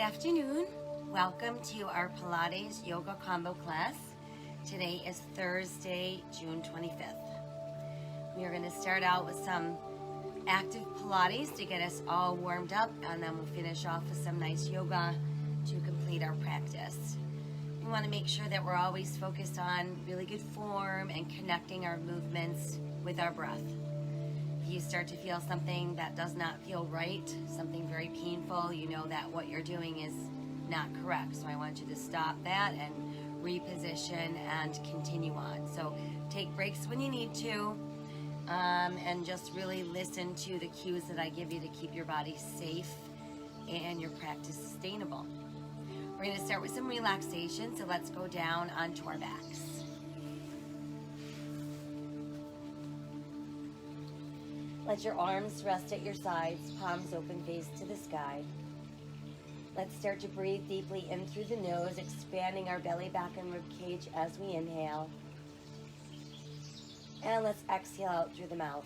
afternoon. Welcome to our Pilates yoga combo class. Today is Thursday, June 25th. We are going to start out with some active Pilates to get us all warmed up, and then we'll finish off with some nice yoga to complete our practice. We want to make sure that we're always focused on really good form and connecting our movements with our breath. If you start to feel something that does not feel right, something very painful, you know that what you're doing is not correct. So I want you to stop that and reposition and continue on. So take breaks when you need to, and just really listen to the cues that I give you to keep your body safe and your practice sustainable. We're going to start with some relaxation, so let's go down onto our backs. Let your arms rest at your sides, palms open, face to the sky. Let's start to breathe deeply in through the nose, expanding our belly, back, and rib cage as we inhale. And let's exhale out through the mouth.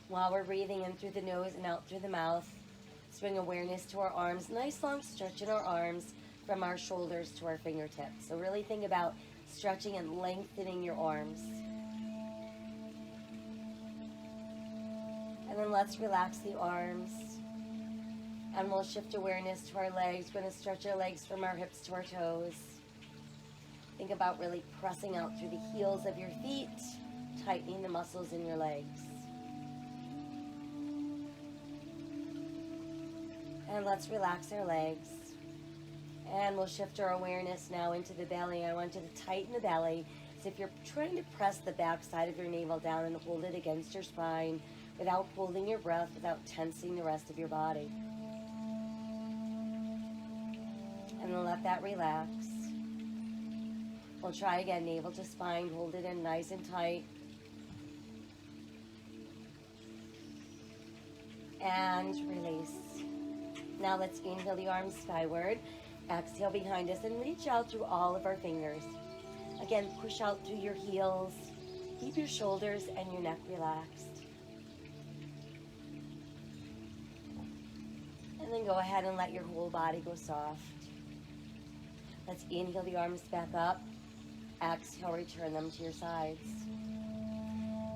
While we're breathing in through the nose and out through the mouth, bring awareness to our arms. Nice long stretch in our arms from our shoulders to our fingertips. So really think about stretching and lengthening your arms. And then let's relax the arms. And we'll shift awareness to our legs. We're going to stretch our legs from our hips to our toes. Think about really pressing out through the heels of your feet, tightening the muscles in your legs. And let's relax our legs. And we'll shift our awareness now into the belly. I want you to tighten the belly as if you're trying to press the back side of your navel down and hold it against your spine without holding your breath, without tensing the rest of your body. And then let that relax. We'll try again, navel to spine, hold it in nice and tight. And release. Now let's inhale the arms skyward, exhale behind us, and reach out through all of our fingers. Again, push out through your heels. Keep your shoulders and your neck relaxed. And then go ahead and let your whole body go soft. Let's inhale the arms back up. Exhale, return them to your sides.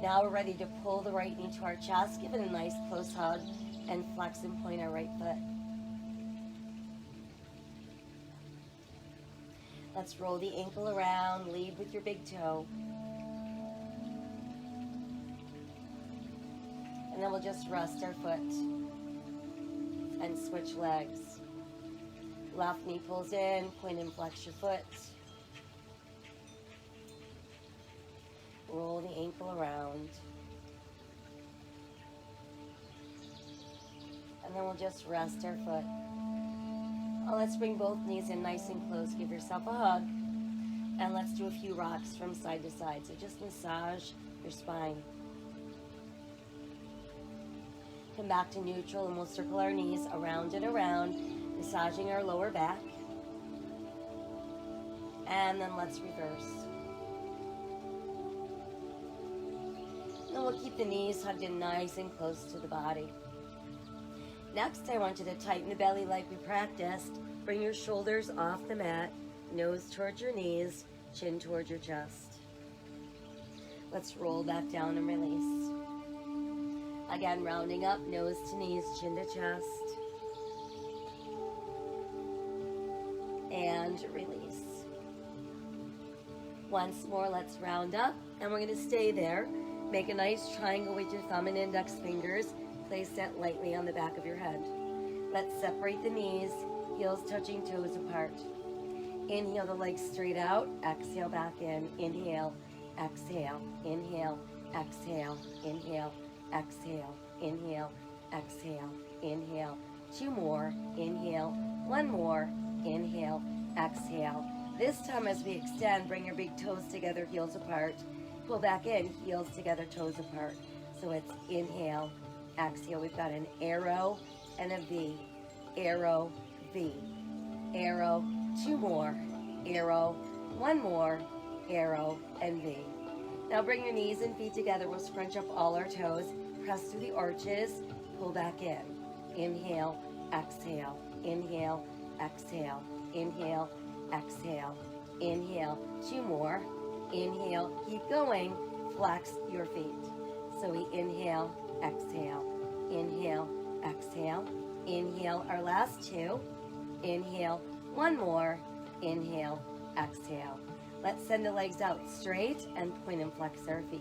Now we're ready to pull the right knee to our chest, give it a nice close hug, and flex and point our right foot. Let's roll the ankle around, lead with your big toe. And then we'll just rest our foot and switch legs. Left knee pulls in, point and flex your foot. Roll the ankle around. And then we'll just rest our foot. Let's bring both knees in nice and close. Give yourself a hug. And let's do a few rocks from side to side. So just massage your spine. Come back to neutral and we'll circle our knees around and around, massaging our lower back. And then let's reverse. And then we'll keep the knees hugged in nice and close to the body. Next, I want you to tighten the belly like we practiced. Bring your shoulders off the mat, nose towards your knees, chin towards your chest. Let's roll back down and release. Again, rounding up, nose to knees, chin to chest. And release. Once more, let's round up, and we're going to stay there. Make a nice triangle with your thumb and index fingers. Place that lightly on the back of your head. Let's separate the knees, heels touching toes apart. Inhale the legs straight out, exhale back in. Inhale, exhale, inhale, exhale, inhale, exhale, inhale, exhale, inhale. Two more, inhale, one more, inhale, exhale. This time as we extend, bring your big toes together, heels apart. Pull back in, heels together, toes apart. So it's inhale, exhale. We've got an arrow and a V. Arrow, V. Arrow, two more. Arrow, one more. arrow, and V. Now bring your knees and feet together. We'll scrunch up all our toes. Press through the arches. Pull back in. Inhale, exhale. Inhale, exhale. Inhale, exhale. Inhale. 2 more. Inhale. Keep going. Flex your feet. So we inhale, exhale. Inhale, exhale. Inhale. Our last 2. Inhale. 1 more. Inhale, exhale. Let's send the legs out straight and point and flex our feet.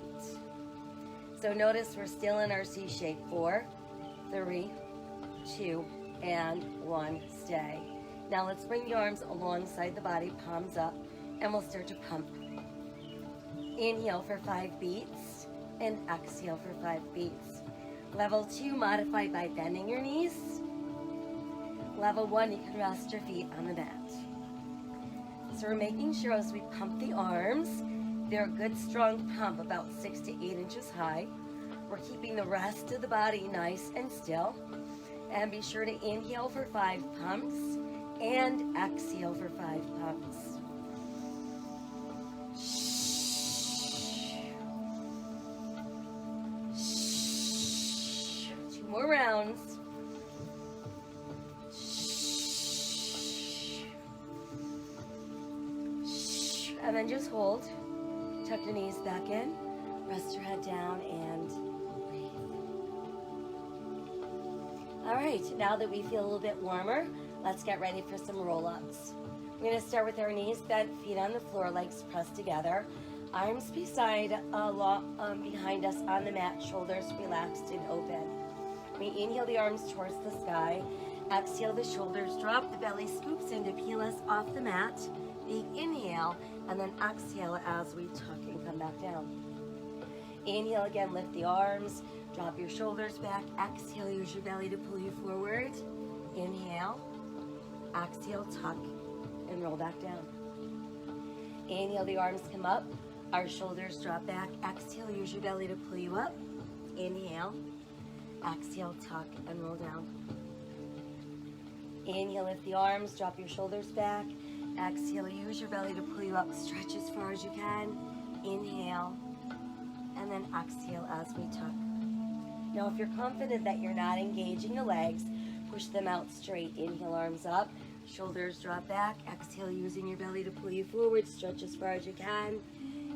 So notice we're still in our C shape. 4, 3, 2, and 1. Stay. Now let's bring the arms alongside the body, palms up, and we'll start to pump. Inhale for 5 beats, and exhale for 5 beats. Level 2, modify by bending your knees. Level 1, you can rest your feet on the mat. So we're making sure as we pump the arms, they're a good strong pump, about 6 to 8 inches high. We're keeping the rest of the body nice and still. And be sure to inhale for 5 pumps and exhale for 5 pumps. 2 more rounds. And then just hold. Tuck your knees back in. Rest your head down and breathe. All right, now that we feel a little bit warmer, let's get ready for some roll-ups. We're going to start with our knees bent, feet on the floor, legs pressed together. Arms behind us on the mat, shoulders relaxed and open. We inhale the arms towards the sky. Exhale, the shoulders drop, the belly scoops in to peel us off the mat. Big inhale, and then exhale as we tuck and come back down. Inhale again, lift the arms, drop your shoulders back. Exhale, use your belly to pull you forward. Inhale, exhale, tuck, and roll back down. Inhale, the arms come up, our shoulders drop back. Exhale, use your belly to pull you up. Inhale, exhale, tuck, and roll down. Inhale, lift the arms, drop your shoulders back. Exhale, use your belly to pull you up, stretch as far as you can. Inhale, and then exhale as we tuck. Now, if you're confident that you're not engaging the legs, push them out straight. Inhale, arms up, shoulders drop back. Exhale, using your belly to pull you forward, stretch as far as you can.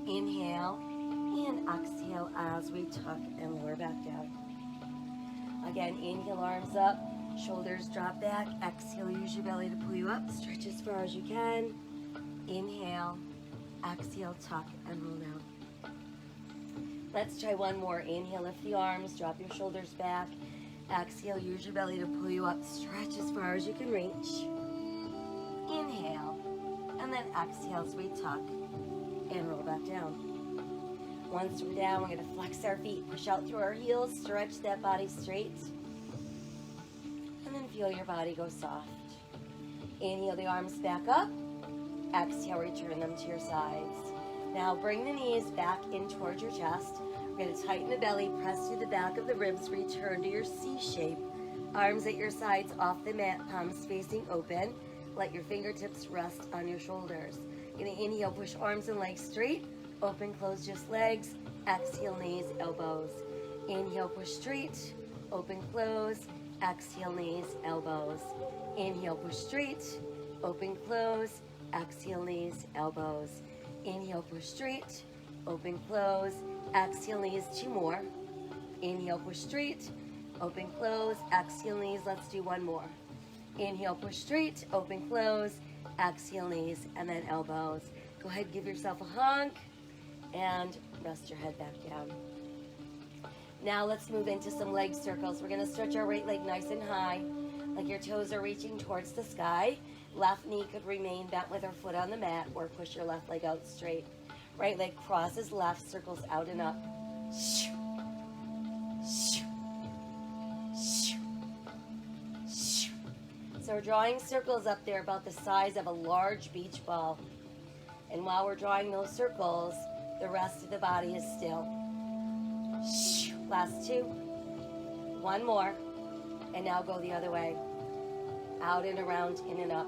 Inhale, and exhale as we tuck and lower back down. Again, inhale, arms up. Shoulders drop back. Exhale, use your belly to pull you up. Stretch as far as you can. Inhale, exhale, tuck, and roll down. Let's try one more. Inhale, lift the arms, drop your shoulders back. Exhale, use your belly to pull you up. Stretch as far as you can reach. Inhale, and then exhale as we tuck and roll back down. Once we're down, we're going to flex our feet, push out through our heels, stretch that body straight. Feel your body go soft. Inhale the arms back up. Exhale, return them to your sides. Now bring the knees back in towards your chest. We're going to tighten the belly, press through the back of the ribs, return to your C shape. Arms at your sides off the mat, palms facing open. Let your fingertips rest on your shoulders. You're going to inhale, push arms and legs straight. Open, close just legs. Exhale, knees, elbows. Inhale, push straight. Open, close. Exhale, knees, elbows. Inhale, push straight. Open, close. Exhale, knees, elbows. Inhale, push straight. Open, close. Exhale, knees, 2 more. Inhale, push straight. Open, close. Exhale, knees. Let's do 1 more. Inhale, push straight. Open, close. Exhale, knees, and then elbows. Go ahead, give yourself a honk, and rest your head back down. Now let's move into some leg circles. We're going to stretch our right leg nice and high, like your toes are reaching towards the sky. Left knee could remain bent with our foot on the mat, or push your left leg out straight. Right leg crosses left, circles out and up. So we're drawing circles up there about the size of a large beach ball. And while we're drawing those circles, the rest of the body is still. Last 2. 1 more. And now go the other way. Out and around, in and up.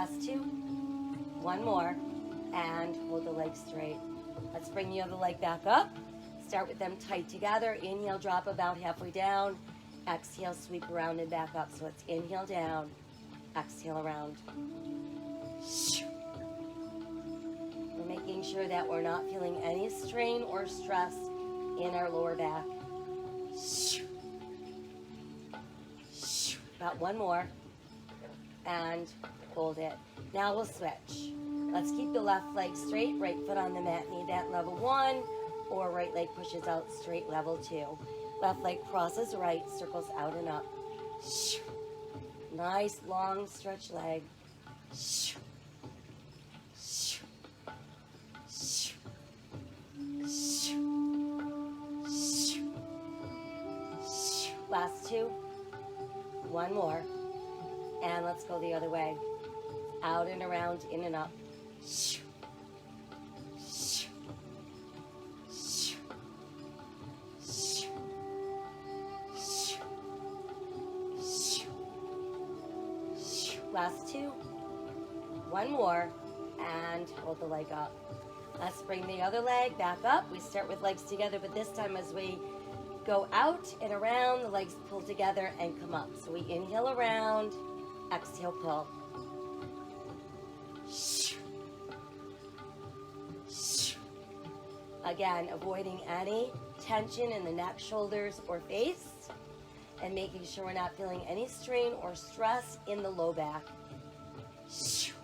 Last two. One more. And hold the leg straight. Let's bring the other leg back up. Start with them tight together. Inhale, drop about halfway down. Exhale, sweep around and back up. So it's inhale down, exhale around. We're making sure that we're not feeling any strain or stress in our lower back. About one more. And hold it. Now we'll switch. Let's keep the left leg straight, right foot on the mat, knee bent level 1, or right leg pushes out straight level 2. Left leg crosses right, circles out and up. Nice long stretch leg. Last two. One more. And let's go the other way. Out and around, in and up. Last two. One more. And hold the leg up. Let's bring the other leg back up. We start with legs together, but this time as we go out and around, the legs pull together and come up. So we inhale around, exhale, pull. Again, avoiding any tension in the neck, shoulders, or face, and making sure we're not feeling any strain or stress in the low back.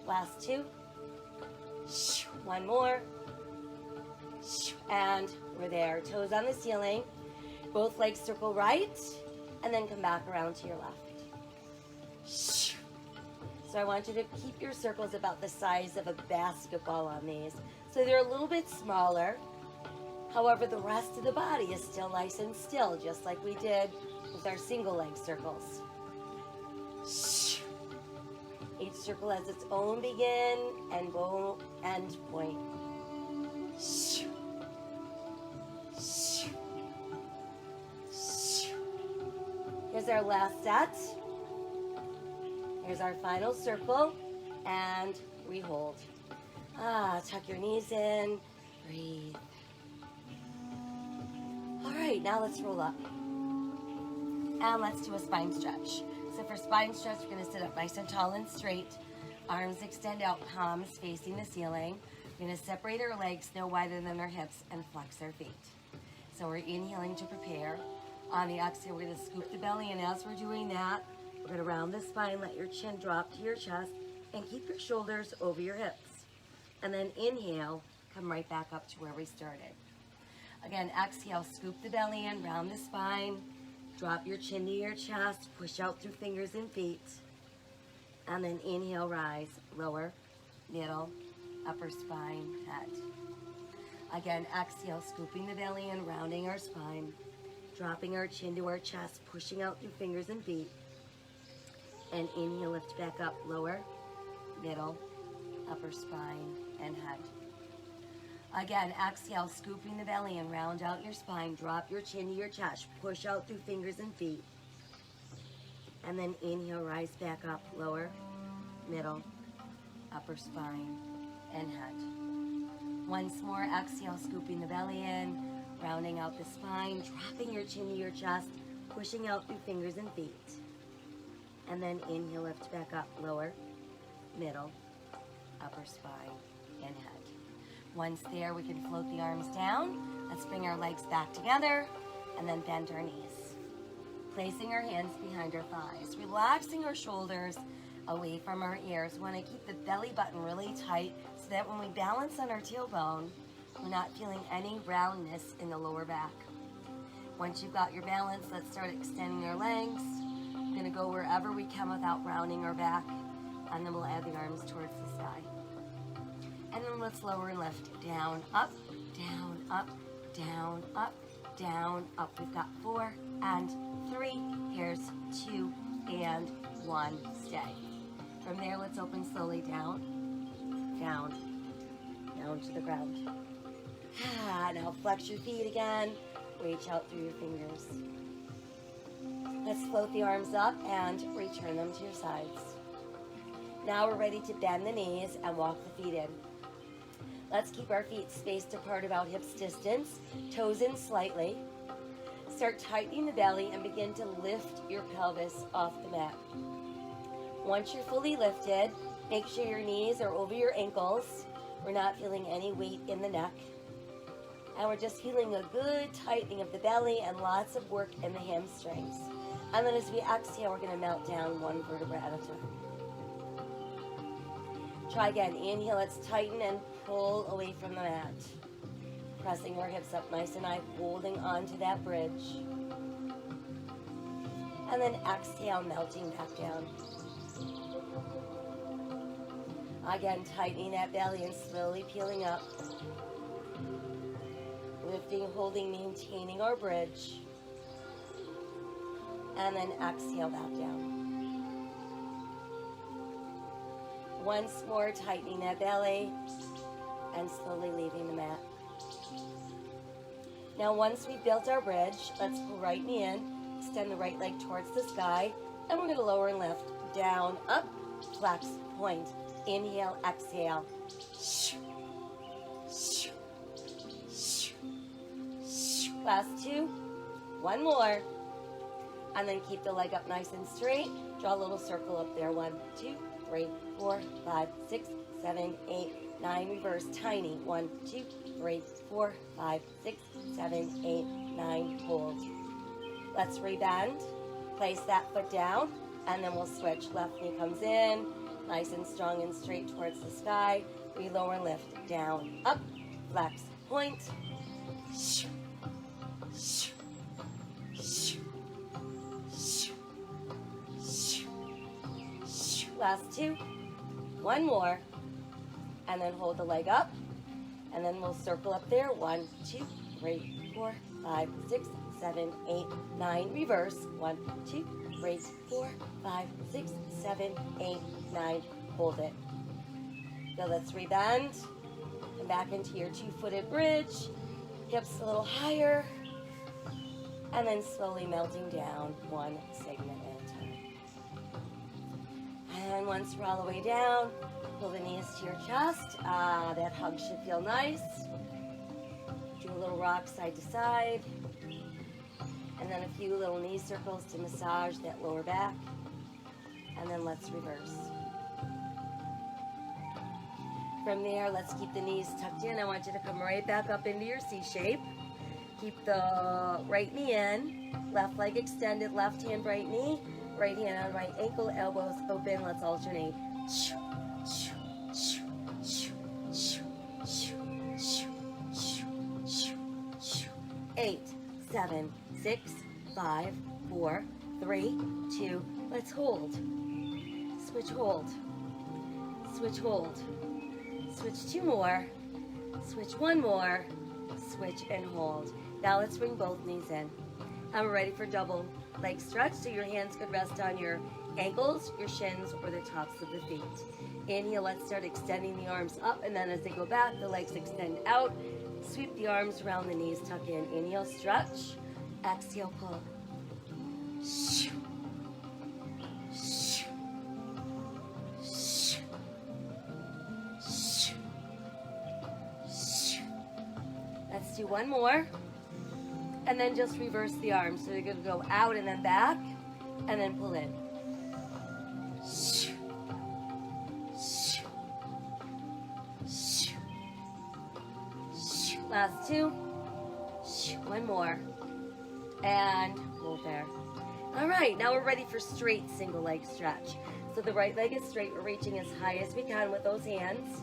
Last two. One more. And we're there. Toes on the ceiling. Both legs circle right, and then come back around to your left. So I want you to keep your circles about the size of a basketball on these. So they're a little bit smaller. However, the rest of the body is still nice and still, just like we did with our single leg circles. Each circle has its own begin and end point. Here's our last set. Here's our final circle, and we hold. Tuck your knees in, breathe. All right, now let's roll up. And let's do a spine stretch. So for spine stretch, we're gonna sit up nice and tall and straight. Arms extend out, palms facing the ceiling. We're gonna separate our legs no wider than our hips and flex our feet. So we're inhaling to prepare. On the exhale, we're gonna scoop the belly, and as we're doing that, we're gonna round the spine, let your chin drop to your chest, and keep your shoulders over your hips. And then inhale, come right back up to where we started. Again, exhale, scoop the belly in, round the spine, drop your chin to your chest, push out through fingers and feet. And then inhale, rise, lower, middle, upper spine, head. Again, exhale, scooping the belly in, rounding our spine, dropping our chin to our chest, pushing out through fingers and feet. And inhale, lift back up, lower, middle, upper spine, and head. Again, exhale, scooping the belly and round out your spine, drop your chin to your chest, push out through fingers and feet. And then inhale, rise back up, lower, middle, upper spine, and head. Once more, exhale, scooping the belly in, rounding out the spine, dropping your chin to your chest, pushing out through fingers and feet. And then inhale, lift back up, lower, middle, upper spine, and head. Once there, we can float the arms down. Let's bring our legs back together and then bend our knees. Placing our hands behind our thighs, relaxing our shoulders away from our ears. We want to keep the belly button really tight so that when we balance on our tailbone, we're not feeling any roundness in the lower back. Once you've got your balance, let's start extending our legs. We're going to go wherever we can without rounding our back, and then we'll add the arms towards the sky. And then let's lower and lift. Down, up, down, up, down, up, down, up. We've got 4 and 3. Here's 2 and 1. Stay. From there, let's open slowly down, down, down to the ground. Now flex your feet again. Reach out through your fingers. Let's float the arms up and return them to your sides. Now we're ready to bend the knees and walk the feet in. Let's keep our feet spaced apart about hips distance, toes in slightly. Start tightening the belly and begin to lift your pelvis off the mat. Once you're fully lifted, make sure your knees are over your ankles. We're not feeling any weight in the neck. And we're just feeling a good tightening of the belly and lots of work in the hamstrings. And then as we exhale, we're going to melt down one vertebra at a time. Try again. Inhale, let's tighten and pull away from the mat. Pressing our hips up nice and high, holding onto that bridge. And then exhale, melting back down. Again, tightening that belly and slowly peeling up. Lifting, holding, maintaining our bridge. And then exhale back down. Once more, tightening that belly and slowly leaving the mat. Now once we've built our bridge, let's pull right knee in, extend the right leg towards the sky, and we're going to lower and lift. Down, up, flex, point. Inhale, exhale. Last two. One more. And then keep the leg up nice and straight. Draw a little circle up there. 1, 2, 3, 4, 5, 6, 7, 8, 9. Reverse. Tiny. 1, 2, 3, 4, 5, 6, 7, 8, 9. Hold. Let's rebend. Place that foot down. And then we'll switch. Left knee comes in. Nice and strong and straight towards the sky. We lower and lift. Down. Up. Flex. Point. Last two. One more. And then hold the leg up. And then we'll circle up there. 1, 2, 3, 4, 5, 6, 7, 8, 9. Reverse. 1, 2, 3, 4, 5, 6, 7, 8, 9. Hold it. So let's rebend. And back into your two-footed bridge. Hips a little higher. And then slowly melting down one segment at a time. And once we're all the way down, pull the knees to your chest. That hug should feel nice. Do a little rock side to side. And then a few little knee circles to massage that lower back. And then let's reverse. From there, let's keep the knees tucked in. I want you to come right back up into your C shape. Keep the right knee in, left leg extended, left hand, right knee, right hand on right ankle, elbows open. Let's alternate. 8, 7, 6, 5, 4, 3, 2. Let's hold. Switch, hold. Switch, hold. Switch 2 more. Switch 1 more. Switch and hold. Now let's bring both knees in. And we're ready for double leg stretch. So your hands could rest on your ankles, your shins, or the tops of the feet. Inhale, let's start extending the arms up. And then as they go back, the legs extend out. Sweep the arms around the knees, tuck in. Inhale, stretch. Exhale, pull. Let's do one more. And then just reverse the arms. So you're going to go out and then back, and then pull in. Last two. One more. And hold there. All right, now we're ready for straight single leg stretch. So the right leg is straight. We're reaching as high as we can with those hands.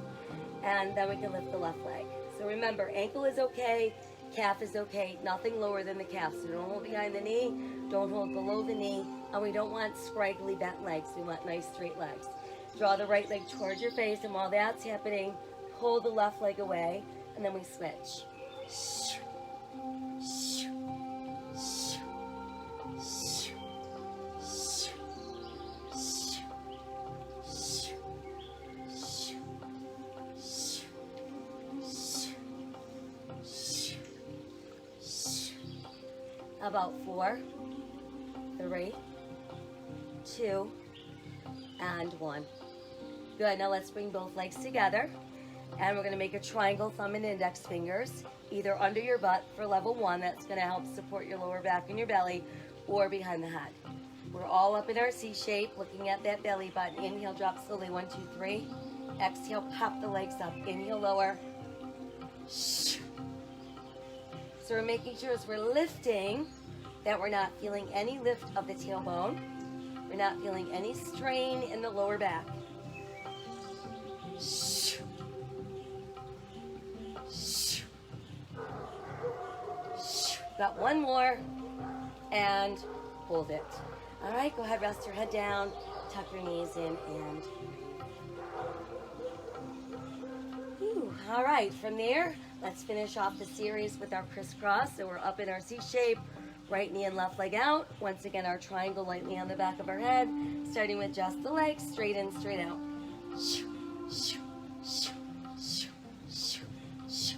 And then we can lift the left leg. So remember, ankle is okay, calf is okay, nothing lower than the calf. So don't hold behind the knee, don't hold below the knee, and we don't want scraggly bent legs. We want nice straight legs. Draw the right leg towards your face, and while that's happening, pull the left leg away, and then we switch. About 4, 3, 2, and 1. Good, now let's bring both legs together. And we're gonna make a triangle, thumb and index fingers, either under your butt for level 1, that's gonna help support your lower back and your belly, or behind the head. We're all up in our C shape, looking at that belly button. Inhale, drop slowly, 1, 2, 3. Exhale, pop the legs up. Inhale, lower. So we're making sure as we're lifting that we're not feeling any lift of the tailbone. We're not feeling any strain in the lower back. Got one more, and hold it. All right, go ahead, rest your head down, tuck your knees in, and all right, from there, let's finish off the series with our crisscross. So we're up in our C shape, right knee and left leg out. Once again, our triangle lightly on the back of our head, starting with just the legs, straight in, straight out.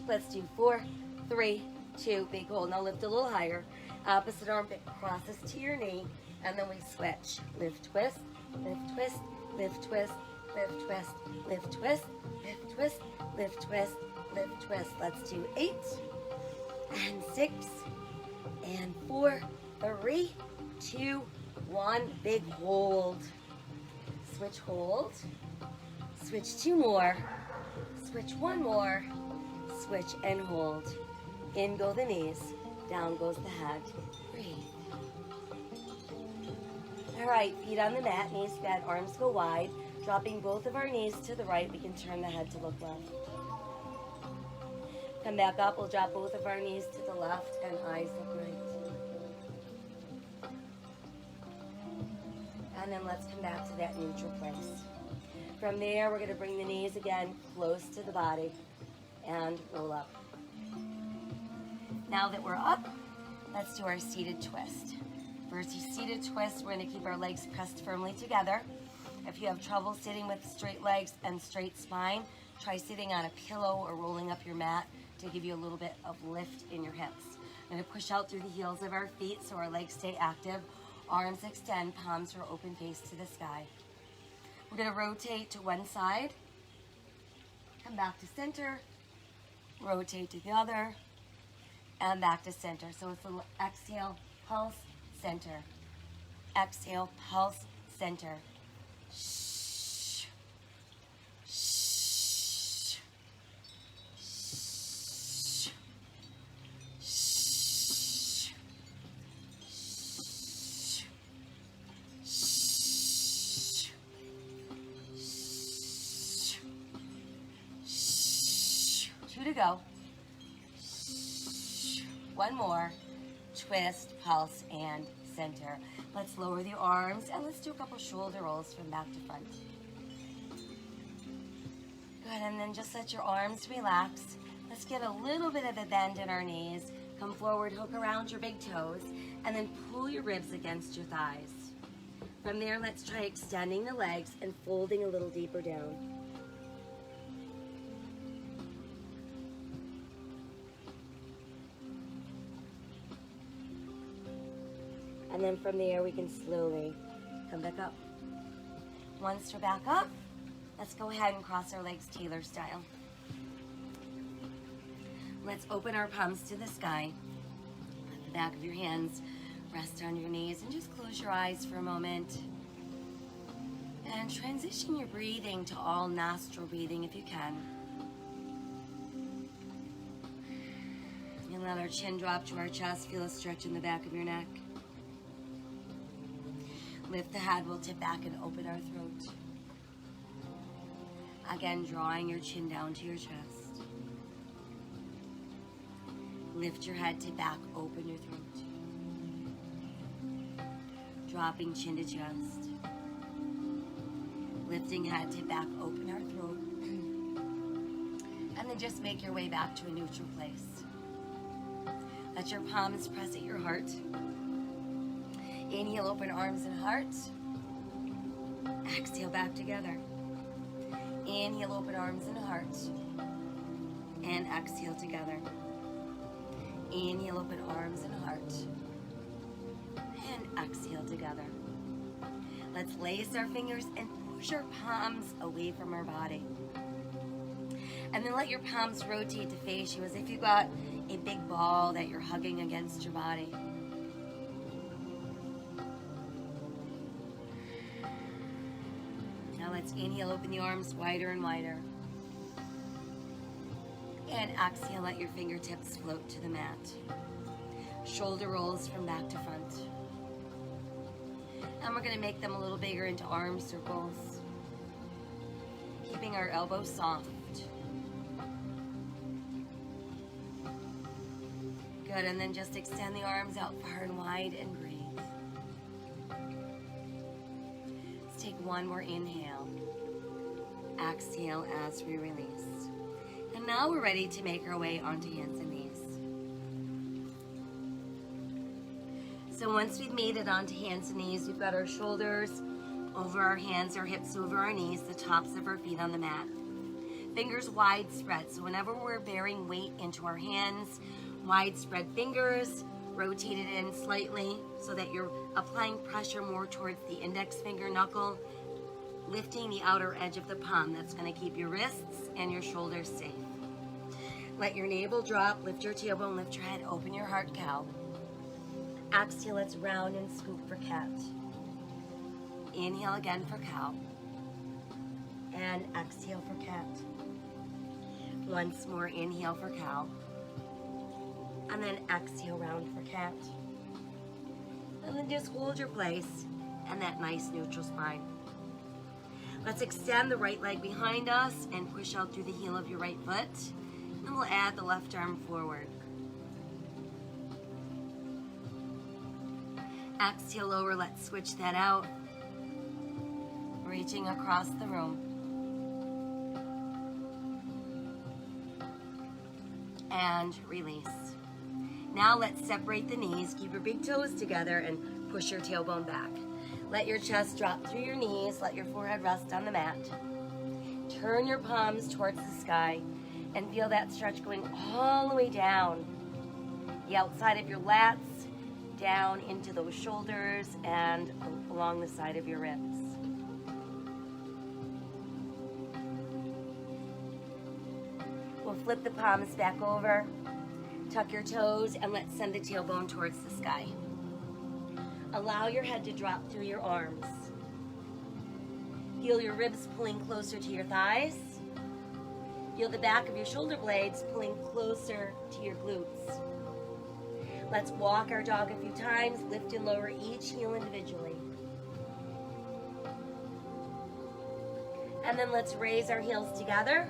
Let's do 4, 3, 2, big hold. Now lift a little higher. Opposite armpit crosses to your knee, and then we switch. Lift, twist, lift, twist, lift, twist, lift, twist, lift, twist, lift, twist, lift, twist, lift, twist. Let's do 8, and 6, and 4, 3, 2, 1. Big hold. Switch, hold. Switch 2 more. Switch 1 more. Switch and hold. In go the knees, down goes the head. Breathe. All right, feet on the mat, knees bent, arms go wide. Dropping both of our knees to the right, we can turn the head to look left. Come back up, we'll drop both of our knees to the left and eyes look right. And then let's come back to that neutral place. From there, we're gonna bring the knees again close to the body and roll up. Now that we're up, let's do our seated twist. For our seated twist, we're gonna keep our legs pressed firmly together. If you have trouble sitting with straight legs and straight spine, try sitting on a pillow or rolling up your mat to give you a little bit of lift in your hips. We're gonna push out through the heels of our feet so our legs stay active. Arms extend, palms are open, face to the sky. We're gonna rotate to one side, come back to center, rotate to the other, and back to center. So it's a little exhale, pulse, center. Exhale, pulse, center. Shh. Shh. Shh. Shh. Shh. Shh. 2 to go. One more. Twist, pulse, and center. Let's lower the arms and let's do a couple shoulder rolls from back to front. Good, and then just let your arms relax. Let's get a little bit of a bend in our knees. Come forward, hook around your big toes, and then pull your ribs against your thighs. From there, let's try extending the legs and folding a little deeper down. And then from there, we can slowly come back up. Once we're back up, let's go ahead and cross our legs Taylor style. Let's open our palms to the sky. Let the back of your hands rest on your knees and just close your eyes for a moment. And transition your breathing to all nostril breathing if you can. And let our chin drop to our chest. Feel a stretch in the back of your neck. Lift the head, we'll tip back and open our throat. Again, drawing your chin down to your chest. Lift your head, tip back, open your throat. Dropping chin to chest. Lifting head, tip back, open our throat. And then just make your way back to a neutral place. Let your palms press at your heart. Inhale, open arms and heart. Exhale, back together. Inhale, open arms and heart. And exhale together. Inhale, open arms and heart. And exhale together. Let's lace our fingers and push our palms away from our body. And then let your palms rotate to face you as if you've got a big ball that you're hugging against your body. Now let's inhale, open the arms wider and wider. And exhale, let your fingertips float to the mat. Shoulder rolls from back to front. And we're going to make them a little bigger into arm circles, keeping our elbows soft. Good, and then just extend the arms out far and wide and breathe. Let's take one more inhale. Exhale as we release. And now we're ready to make our way onto hands and knees. So once we've made it onto hands and knees, we've got our shoulders over our hands, our hips over our knees, the tops of our feet on the mat. Fingers wide spread, so whenever we're bearing weight into our hands, wide spread fingers, rotate it in slightly so that you're applying pressure more towards the index finger knuckle, lifting the outer edge of the palm. That's going to keep your wrists and your shoulders safe. Let your navel drop, lift your tailbone, lift your head, open your heart, cow. Exhale, let's round and scoop for cat. Inhale again for cow. And exhale for cat. Once more, inhale for cow. And then exhale, round for cat. And then just hold your place and that nice neutral spine. Let's extend the right leg behind us and push out through the heel of your right foot. And we'll add the left arm forward. Exhale, lower, let's switch that out. Reaching across the room. And release. Now let's separate the knees, keep your big toes together and push your tailbone back. Let your chest drop through your knees, let your forehead rest on the mat. Turn your palms towards the sky and feel that stretch going all the way down the outside of your lats, down into those shoulders and along the side of your ribs. We'll flip the palms back over, tuck your toes, and let's send the tailbone towards the sky. Allow your head to drop through your arms. Feel your ribs pulling closer to your thighs. Feel the back of your shoulder blades pulling closer to your glutes. Let's walk our dog a few times, lift and lower each heel individually. And then let's raise our heels together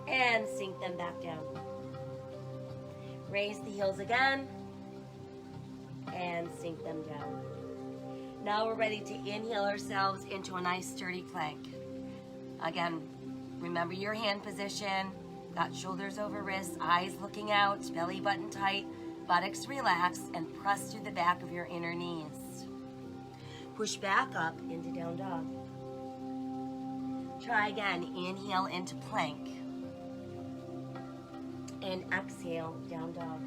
and sink them back down. Raise the heels again and sink them down. Now we're ready to inhale ourselves into a nice sturdy plank. Again, remember your hand position, got shoulders over wrists, eyes looking out, belly button tight, buttocks relaxed, and press through the back of your inner knees. Push back up into down dog. Try again, inhale into plank. And exhale, down dog.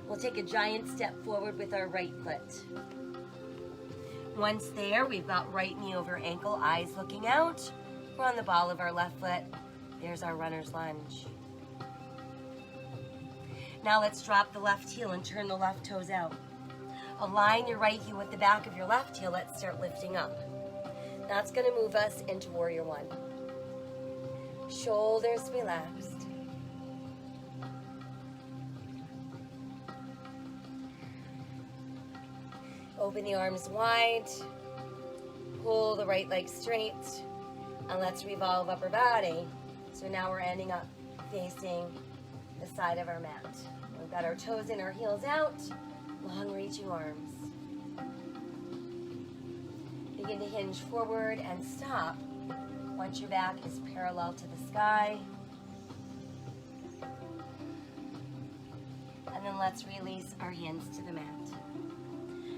We'll take a giant step forward with our right foot. Once there, we've got right knee over ankle, eyes looking out. We're on the ball of our left foot. There's our runner's lunge. Now let's drop the left heel and turn the left toes out. Align your right heel with the back of your left heel. Let's start lifting up. That's going to move us into warrior one. Shoulders relaxed. Open the arms wide, pull the right leg straight, and let's revolve upper body. So now we're ending up facing the side of our mat. We've got our toes in, our heels out, long reaching arms. Begin to hinge forward and stop once your back is parallel to the sky. And then let's release our hands to the mat.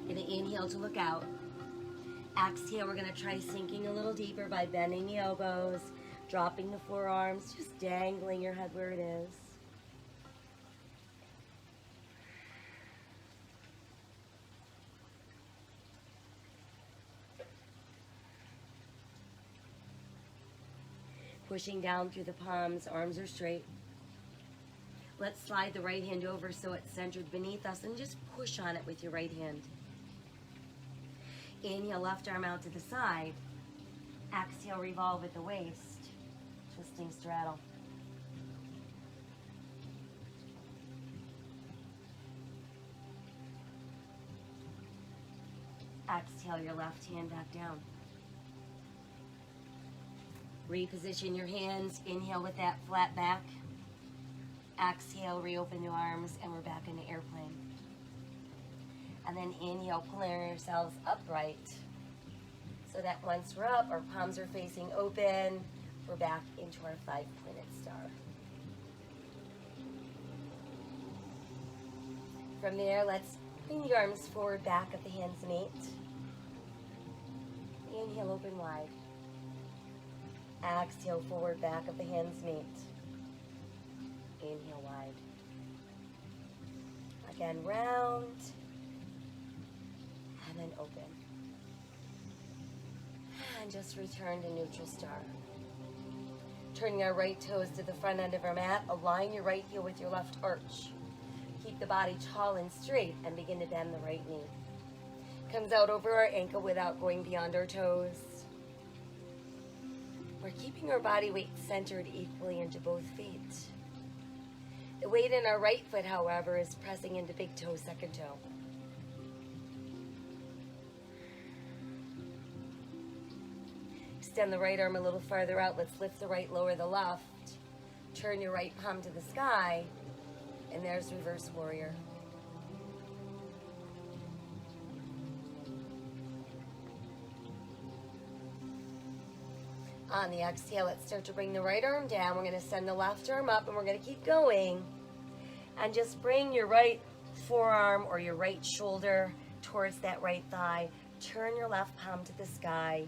Gonna inhale to look out. Exhale, we're gonna try sinking a little deeper by bending the elbows, dropping the forearms, just dangling your head where it is. pushing down through the palms, arms are straight. Let's slide the right hand over so it's centered beneath us and just push on it with your right hand. Inhale, left arm out to the side. Exhale, revolve at the waist. Twisting straddle. Exhale your left hand back down. Reposition your hands. Inhale with that flat back. Exhale, reopen your arms, and we're back in the airplane. And then inhale, pulling yourselves upright so that once we're up, our palms are facing open. We're back into our 5-pointed star. From there, let's bring the arms forward, back at the hands meet. Inhale, open wide. Exhale, forward, back of the hands meet. Inhale, wide. Again, round. And then open. And just return to neutral star. Turning our right toes to the front end of our mat. Align your right heel with your left arch. Keep the body tall and straight and begin to bend the right knee. Comes out over our ankle without going beyond our toes. We're keeping our body weight centered equally into both feet. The weight in our right foot, however, is pressing into big toe, second toe. Extend the right arm a little farther out. Let's lift the right, lower the left. Turn your right palm to the sky. And there's reverse warrior. On the exhale, let's start to bring the right arm down. We're going to send the left arm up, and we're going to keep going. And just bring your right forearm or your right shoulder towards that right thigh. Turn your left palm to the sky.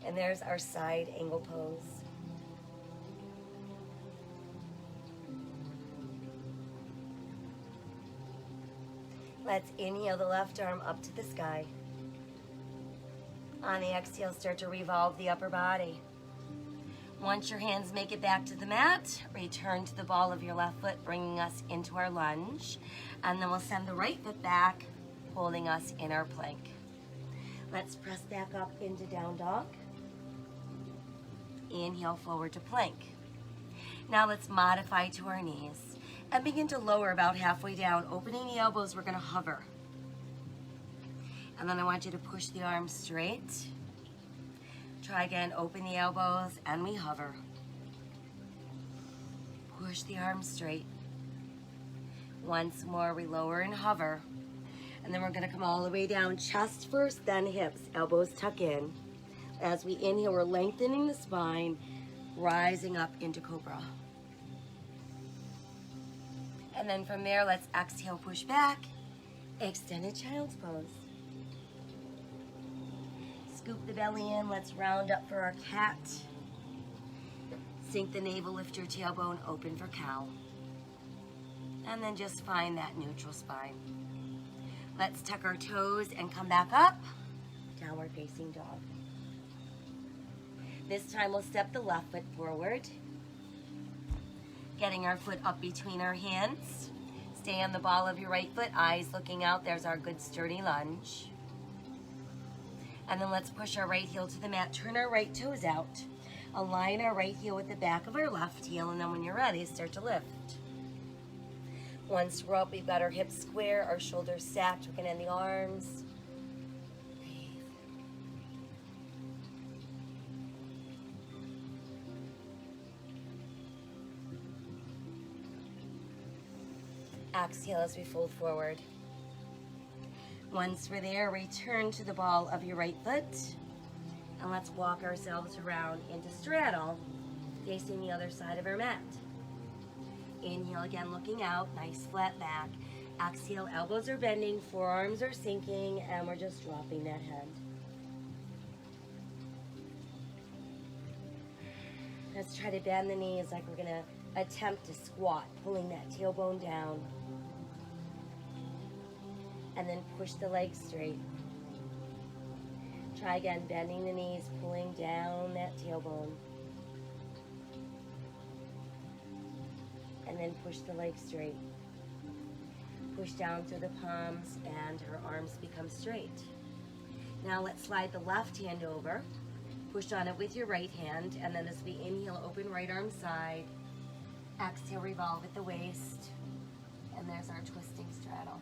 And there's our side angle pose. Let's inhale the left arm up to the sky. On the exhale, start to revolve the upper body. Once your hands make it back to the mat, return to the ball of your left foot, bringing us into our lunge. And then we'll send the right foot back, holding us in our plank. Let's press back up into down dog. Inhale forward to plank. Now let's modify to our knees and begin to lower about halfway down. Opening the elbows, we're going to hover. And then I want you to push the arms straight. Try again, open the elbows, and we hover. Push the arms straight. Once more, we lower and hover. And then we're gonna come all the way down, chest first, then hips, elbows tuck in. As we inhale, we're lengthening the spine, rising up into cobra. And then from there, let's exhale, push back, extended child's pose. Scoop the belly in, let's round up for our cat. Sink the navel, lift your tailbone, open for cow. And then just find that neutral spine. Let's tuck our toes and come back up, downward facing dog. This time we'll step the left foot forward, getting our foot up between our hands. Stay on the ball of your right foot, eyes looking out, there's our good sturdy lunge. And then let's push our right heel to the mat, turn our right toes out. Align our right heel with the back of our left heel, and then when you're ready, start to lift. Once we're up, we've got our hips square, our shoulders stacked, we can end the arms. Breathe. Exhale as we fold forward. Once we're there, return to the ball of your right foot. And let's walk ourselves around into straddle, facing the other side of our mat. Inhale again, looking out, nice flat back. Exhale, elbows are bending, forearms are sinking, and we're just dropping that head. Let's try to bend the knees like we're gonna attempt to squat, pulling that tailbone down. And then push the legs straight. Try again, bending the knees, pulling down that tailbone. and then push the leg straight. Push down through the palms and her arms become straight. Now let's slide the left hand over. Push on it with your right hand, and then as we inhale, open right arm side. Exhale, revolve at the waist. And there's our twisting straddle.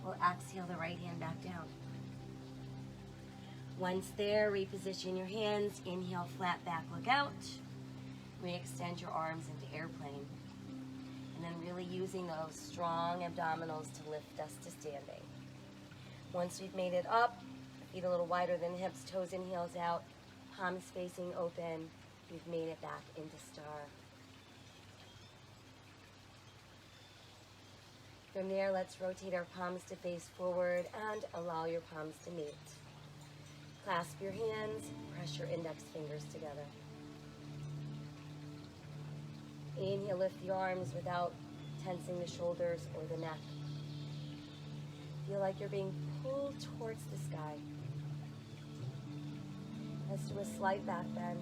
We'll exhale the right hand back down. Once there, reposition your hands. Inhale, flat back, look out. Re-extend your arms into airplane. And then really using those strong abdominals to lift us to standing. Once we've made it up, feet a little wider than hips, toes and heels out, palms facing open. We've made it back into star. From there, let's rotate our palms to face forward and allow your palms to meet. Clasp your hands, press your index fingers together. Inhale, lift the arms without tensing the shoulders or the neck. Feel like you're being pulled towards the sky. Let's do a slight back bend.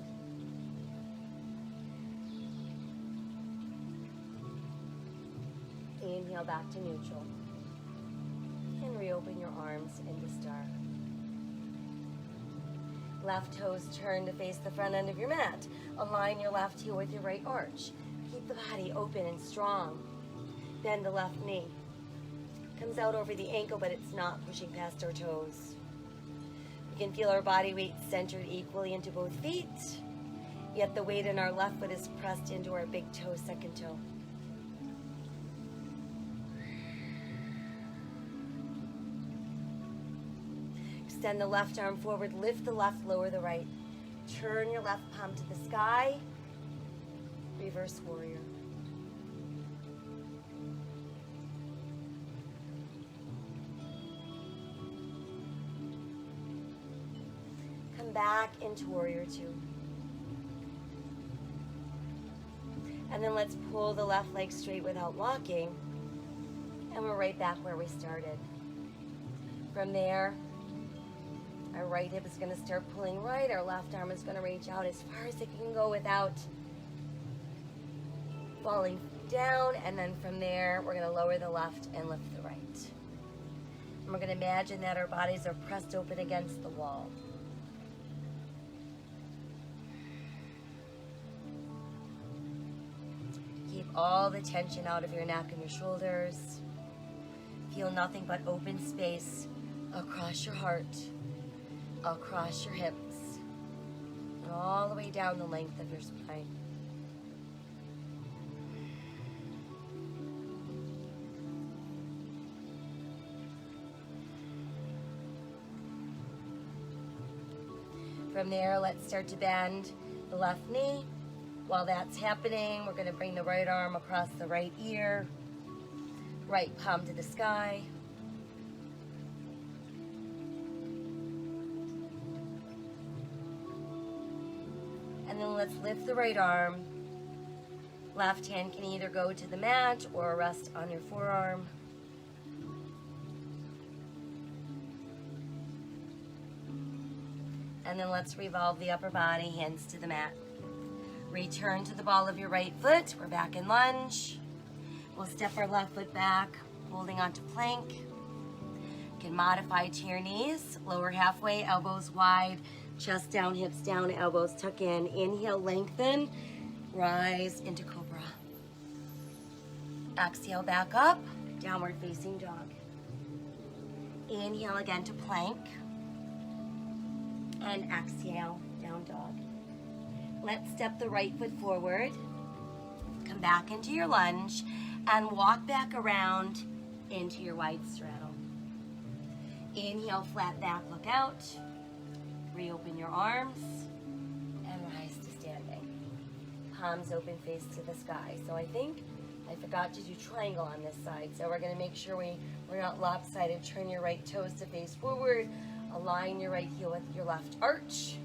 Inhale back to neutral. And reopen your arms into star. Left toes turn to face the front end of your mat. Align your left heel with your right arch. Keep the body open and strong. Bend the left knee. Comes out over the ankle, but it's not pushing past our toes. We can feel our body weight centered equally into both feet, yet the weight in our left foot is pressed into our big toe, second toe. Extend the left arm forward, lift the left, lower the right. Turn your left palm to the sky. Reverse warrior. Come back into warrior two. And then let's pull the left leg straight without locking. And we're right back where we started. From there, our right hip is going to start pulling right. Our left arm is going to reach out as far as it can go without falling down. And then from there, we're going to lower the left and lift the right. And we're going to imagine that our bodies are pressed open against the wall. Keep all the tension out of your neck and your shoulders. Feel nothing but open space across your heart, across your hips, and all the way down the length of your spine. From there, let's start to bend the left knee. While that's happening, we're going to bring the right arm across the right ear, right palm to the sky. And then let's lift the right arm. Left hand can either go to the mat or rest on your forearm. And then let's revolve the upper body, hands to the mat. Return to the ball of your right foot. We're back in lunge. We'll step our left foot back, holding onto plank. You can modify to your knees, lower halfway, elbows wide, chest down, hips down, elbows tuck in. Inhale, lengthen, rise into cobra. Exhale, back up, downward facing dog. Inhale again to plank. And exhale, down dog. Let's step the right foot forward. Come back into your lunge and walk back around into your wide straddle. Inhale, flat back, look out. Reopen your arms and rise to standing. Palms open, face to the sky. So I think I forgot to do triangle on this side. So we're going to make sure we're not lopsided. Turn your right toes to face forward. Align your right heel with your left arch.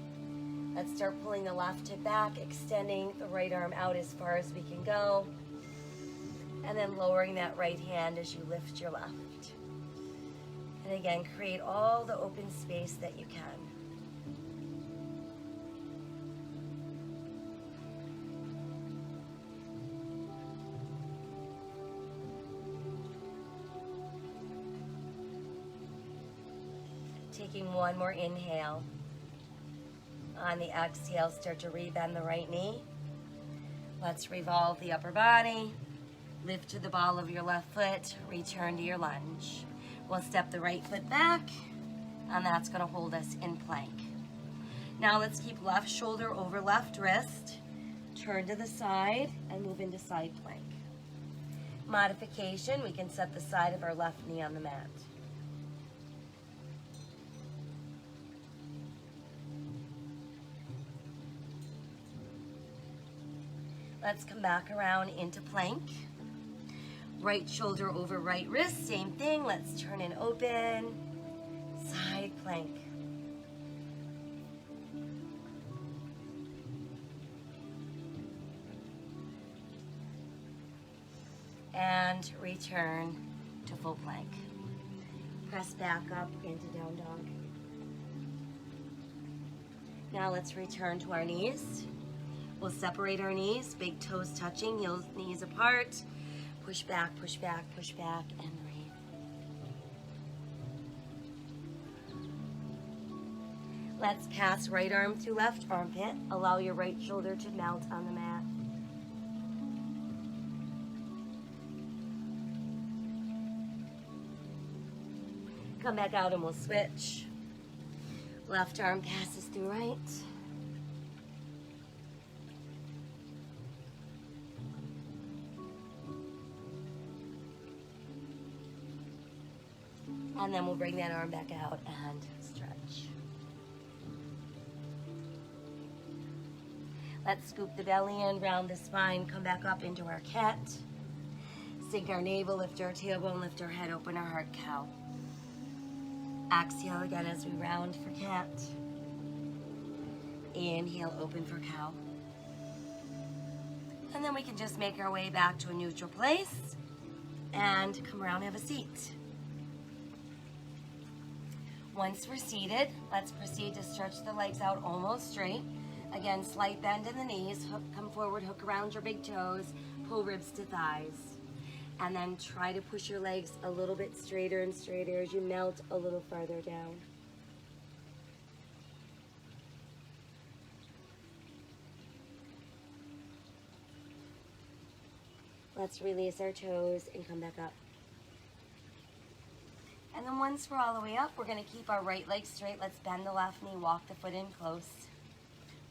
Let's start pulling the left hip back, extending the right arm out as far as we can go. And then lowering that right hand as you lift your left. And again, create all the open space that you can. Taking one more inhale. On the exhale, start to rebend the right knee. Let's revolve the upper body. Lift to the ball of your left foot. Return to your lunge. We'll step the right foot back, and that's going to hold us in plank. Now let's keep left shoulder over left wrist. Turn to the side and move into side plank. Modification, we can set the side of our left knee on the mat. Let's come back around into plank. Right shoulder over right wrist, same thing. Let's turn and open. Side plank. And return to full plank. Press back up into down dog. Now let's return to our knees. We'll separate our knees, big toes touching, heels, knees apart. Push back, push back, push back, and breathe. Let's pass right arm through left armpit. Allow your right shoulder to melt on the mat. Come back out and we'll switch. Left arm passes through right. And then we'll bring that arm back out and stretch. Let's scoop the belly in, round the spine, come back up into our cat. Sink our navel, lift our tailbone, lift our head, open our heart, cow. Exhale again as we round for cat. Inhale, open for cow. And then we can just make our way back to a neutral place and come around and have a seat. Once we're seated, let's proceed to stretch the legs out almost straight. Again, slight bend in the knees, come forward, hook around your big toes, pull ribs to thighs. And then try to push your legs a little bit straighter and straighter as you melt a little farther down. Let's release our toes and come back up. And then once we're all the way up, we're going to keep our right leg straight. Let's bend the left knee, walk the foot in close.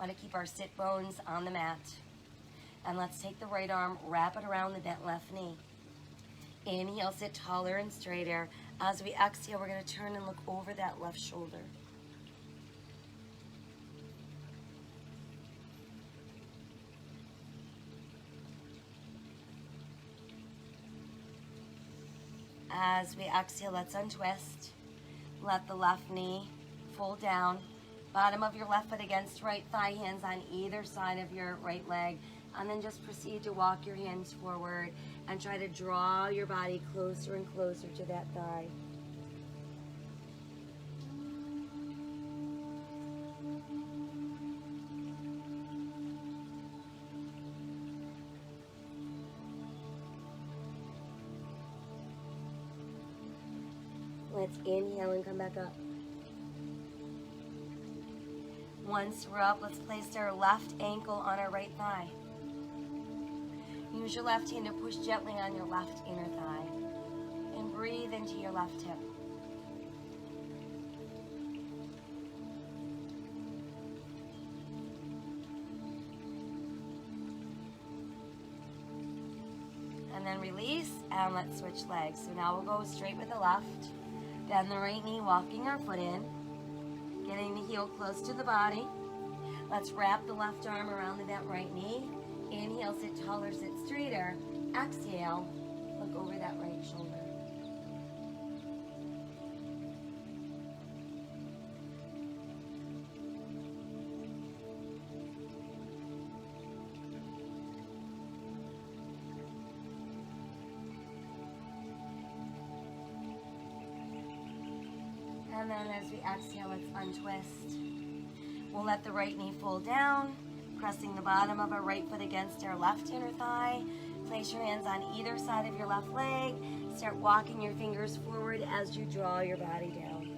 Want to keep our sit bones on the mat. And let's take the right arm, wrap it around the bent left knee. Inhale, sit taller and straighter. As we exhale, we're going to turn and look over that left shoulder. As we exhale, let's untwist. Let the left knee fold down. Bottom of your left foot against right thigh, hands on either side of your right leg. And then just proceed to walk your hands forward and try to draw your body closer and closer to that thigh. Let's inhale and come back up. Once we're up, let's place our left ankle on our right thigh. Use your left hand to push gently on your left inner thigh. And breathe into your left hip. And then release, and let's switch legs. So now we'll go straight with the left. Bend the right knee, walking our foot in. Getting the heel close to the body. Let's wrap the left arm around the bent right knee. Inhale, sit taller, sit straighter. Exhale, look over that right shoulder. And then as we exhale, let's untwist. We'll let the right knee fold down, pressing the bottom of our right foot against our left inner thigh. Place your hands on either side of your left leg. Start walking your fingers forward as you draw your body down.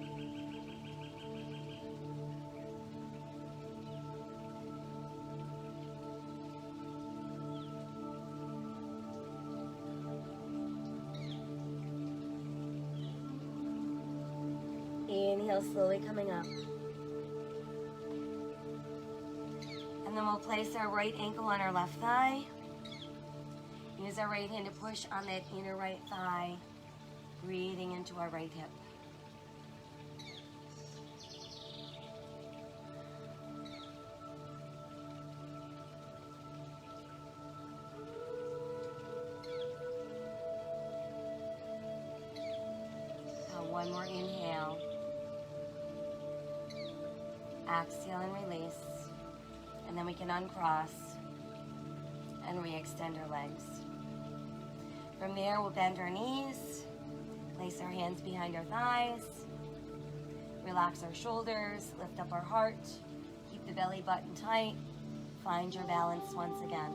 Inhale, slowly coming up. And then we'll place our right ankle on our left thigh. Use our right hand to push on that inner right thigh, breathing into our right hip. One more inhale. Exhale and release. And then we can uncross and re-extend our legs. From there, we'll bend our knees, place our hands behind our thighs, relax our shoulders, lift up our heart, keep the belly button tight, find your balance once again.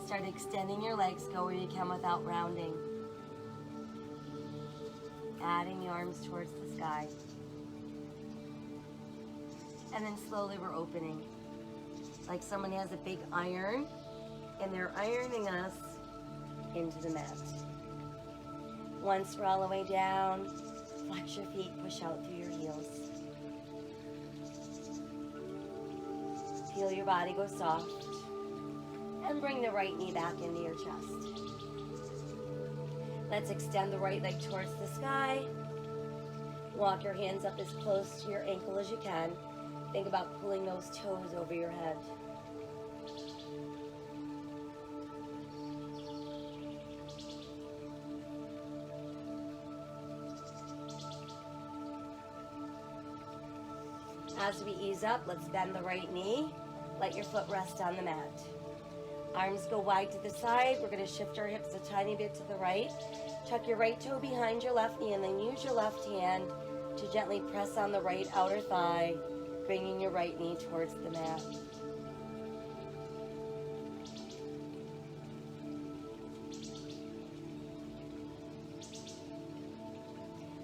Start extending your legs, go where you can without rounding. Adding the arms towards the sky. And then slowly we're opening. Like someone has a big iron and they're ironing us into the mat. Once we're all the way down, flex your feet, push out through your heels. Feel your body go soft. And bring the right knee back into your chest. Let's extend the right leg towards the sky. Walk your hands up as close to your ankle as you can. Think about pulling those toes over your head. As we ease up, let's bend the right knee. Let your foot rest on the mat. Arms go wide to the side. We're going to shift our hips a tiny bit to the right. Tuck your right toe behind your left knee and then use your left hand to gently press on the right outer thigh, bringing your right knee towards the mat.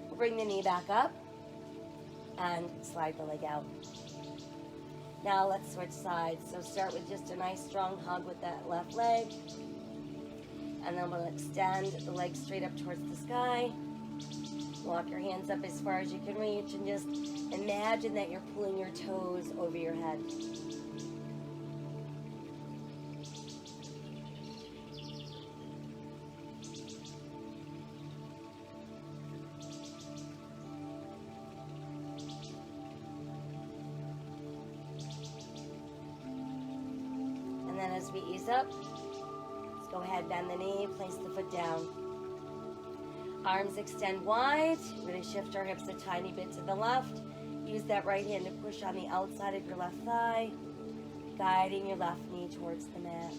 We'll bring the knee back up and slide the leg out. Now let's switch sides. So start with just a nice strong hug with that left leg. And then we'll extend the leg straight up towards the sky. Walk your hands up as far as you can reach and just imagine that you're pulling your toes over your head. And then as we ease up, let's go ahead, bend the knee, place the foot down. Arms extend wide. We're going to shift our hips a tiny bit to the left. Use that right hand to push on the outside of your left thigh, guiding your left knee towards the mat.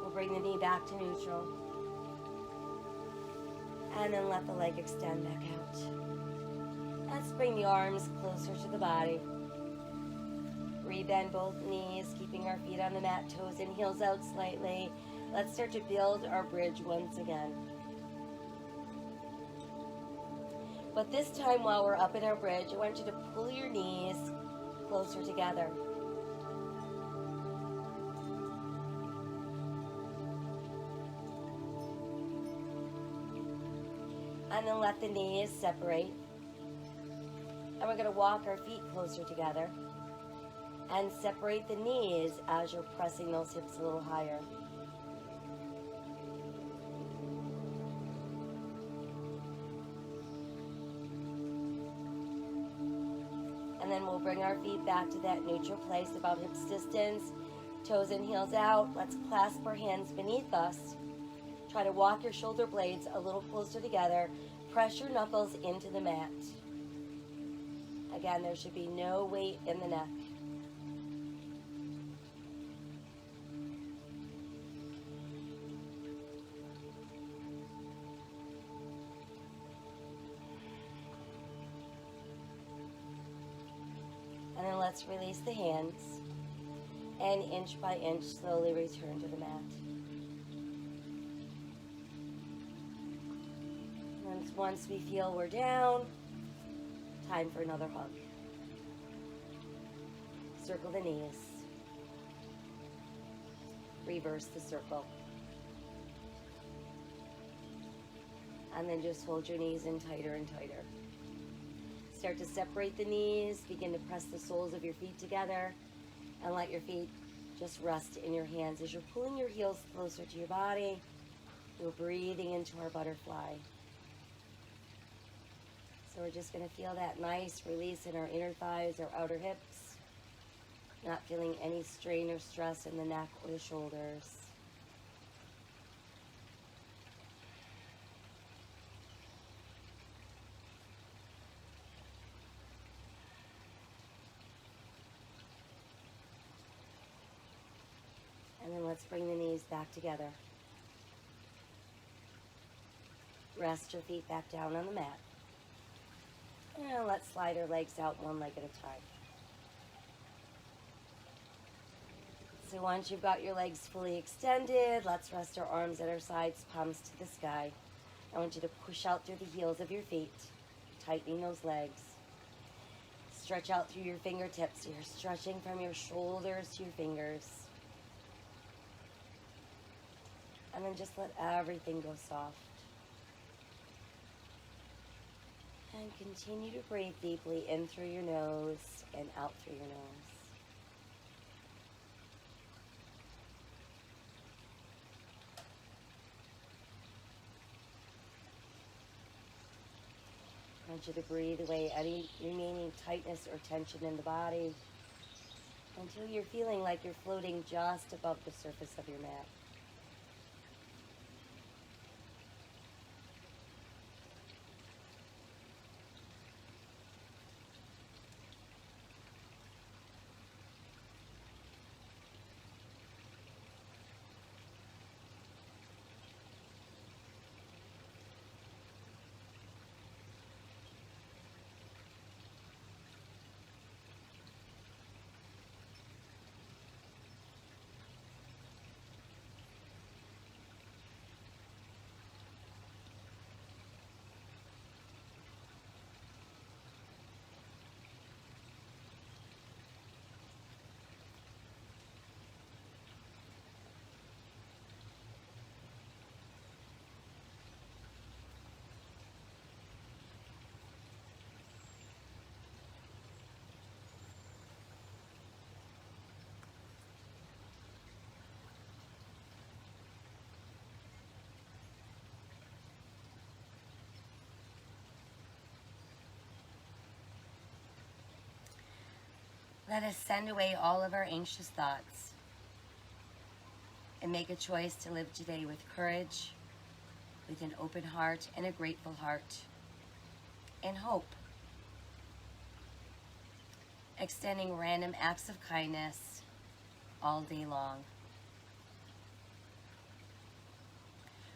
We'll bring the knee back to neutral. And then let the leg extend back out. Let's bring the arms closer to the body. Rebend both knees, keeping our feet on the mat, toes and heels out slightly. Let's start to build our bridge once again. But this time while we're up in our bridge, I want you to pull your knees closer together. And then let the knees separate. And we're going to walk our feet closer together and separate the knees as you're pressing those hips a little higher. And then we'll bring our feet back to that neutral place, about hips distance, toes and heels out. Let's clasp our hands beneath us. Try to walk your shoulder blades a little closer together. Press your knuckles into the mat. Again, there should be no weight in the neck. let's release the hands and inch by inch slowly return to the mat. And once we feel we're down, time for another hug. Circle the knees. Reverse the circle. And then just hold your knees in tighter and tighter. Start to separate the knees. Begin to press the soles of your feet together. And let your feet just rest in your hands. As you're pulling your heels closer to your body, we're breathing into our butterfly. So we're just going to feel that nice release in our inner thighs, our outer hips. Not feeling any strain or stress in the neck or the shoulders. And then let's bring the knees back together. Rest your feet back down on the mat. And let's slide our legs out one leg at a time. So once you've got your legs fully extended, let's rest our arms at our sides, palms to the sky. I want you to push out through the heels of your feet, tightening those legs. Stretch out through your fingertips. So you're stretching from your shoulders to your fingers. And then just let everything go soft. And continue to breathe deeply in through your nose and out through your nose. I want you to breathe away any remaining tightness or tension in the body until you're feeling like you're floating just above the surface of your mat. Let us send away all of our anxious thoughts and make a choice to live today with courage, with an open heart and a grateful heart, and hope. Extending random acts of kindness all day long.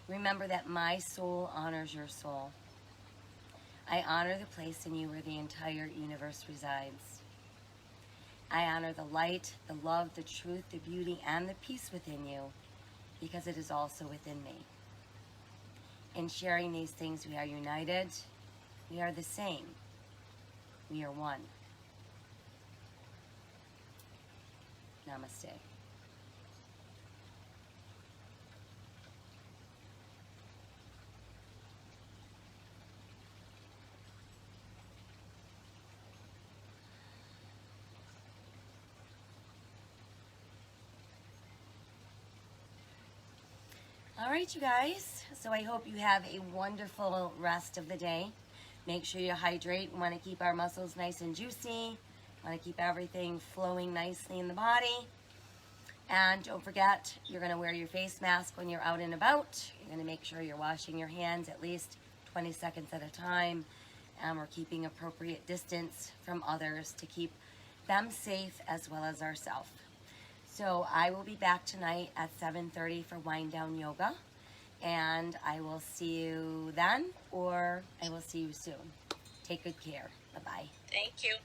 Remember that my soul honors your soul. I honor the place in you where the entire universe resides. I honor the light, the love, the truth, the beauty, and the peace within you, because it is also within me. In sharing these things, we are united. We are the same. We are one. Namaste. All right, you guys. So I hope you have a wonderful rest of the day. Make sure you hydrate. We want to keep our muscles nice and juicy. Want to keep everything flowing nicely in the body. And don't forget, you're going to wear your face mask when you're out and about. You're going to make sure you're washing your hands at least 20 seconds at a time. And we're keeping appropriate distance from others to keep them safe as well as ourselves. So I will be back tonight at 7:30 for wind down yoga. And I will see you then, or I will see you soon. Take good care. Bye-bye. Thank you.